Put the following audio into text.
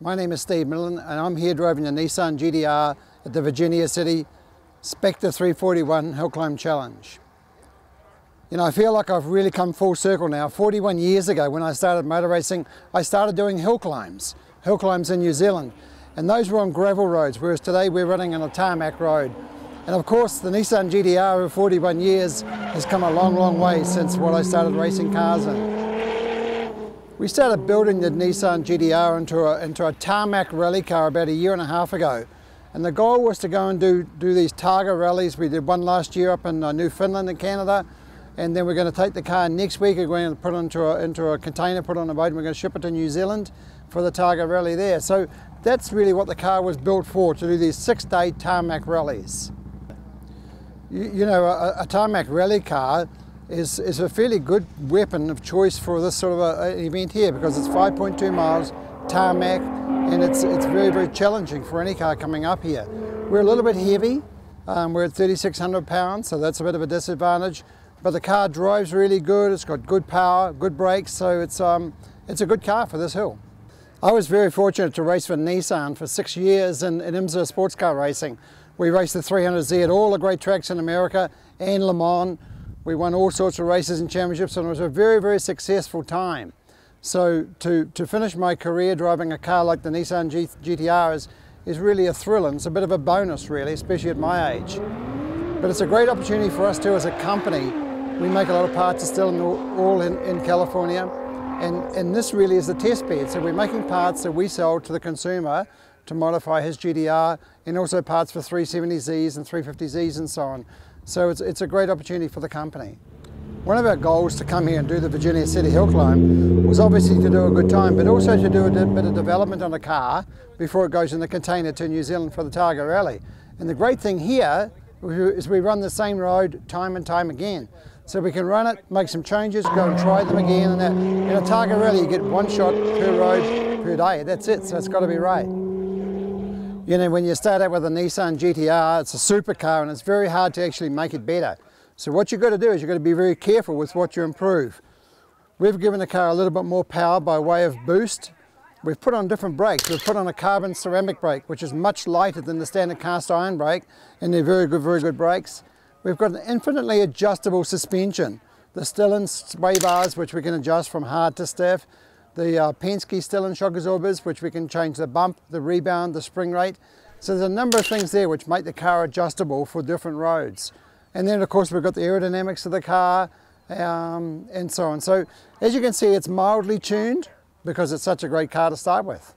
My name is Steve Millen and I'm here driving the Nissan GT-R at the Virginia City Spectre 341 Hill Climb Challenge. You know, I feel like I've really come full circle now. 41 years ago when I started motor racing, I started doing hill climbs in New Zealand. And those were on gravel roads, whereas today we're running on a tarmac road. And of course the Nissan GT-R over 41 years has come a long, long way since what I started racing cars in. We started building the Nissan GT-R into a tarmac rally car about a year and a half ago. And the goal was to go and do these Targa rallies. We did one last year up in Newfoundland in Canada. And then we're going to take the car next week. We're going to put it into a container, put it on a boat, and we're going to ship it to New Zealand for the Targa rally there. So that's really what the car was built for, to do these 6-day tarmac rallies. You know, a tarmac rally car is a fairly good weapon of choice for this sort of an event here, because it's 5.2 miles tarmac, and it's very, very challenging for any car coming up here. We're a little bit heavy. We're at 3,600 pounds, so that's a bit of a disadvantage. But the car drives really good. It's got good power, good brakes, so it's a good car for this hill. I was very fortunate to race for Nissan for 6 years in IMSA sports car racing. We raced the 300Z at all the great tracks in America and Le Mans. We won all sorts of races and championships, and it was a very, very successful time. So to finish my career driving a car like the Nissan GT-R is really a thrill, and it's a bit of a bonus really, especially at my age. But it's a great opportunity for us too as a company. We make a lot of parts of Stillen all in California, and this really is the test bed. So we're making parts that we sell to the consumer to modify his GT-R, and also parts for 370Zs and 350Zs and so on. So it's a great opportunity for the company. One of our goals to come here and do the Virginia City Hill Climb was obviously to do a good time, but also to do a bit of development on the car before it goes in the container to New Zealand for the Targa Rally. And the great thing here is we run the same road time and time again. So we can run it, make some changes, go and try them again. And in a Targa Rally you get one shot per road per day. That's it, so it's got to be right. You know, when you start out with a Nissan GT-R, it's a supercar and it's very hard to actually make it better. So what you've got to do is you've got to be very careful with what you improve. We've given the car a little bit more power by way of boost. We've put on different brakes. We've put on a carbon ceramic brake, which is much lighter than the standard cast iron brake, and they're very good brakes. We've got an infinitely adjustable suspension. The Stillen sway bars, which we can adjust from hard to stiff. The Penske Stillen shock absorbers, which we can change the bump, the rebound, the spring rate. So there's a number of things there which make the car adjustable for different roads. And then of course we've got the aerodynamics of the car and so on. So as you can see, it's mildly tuned because it's such a great car to start with.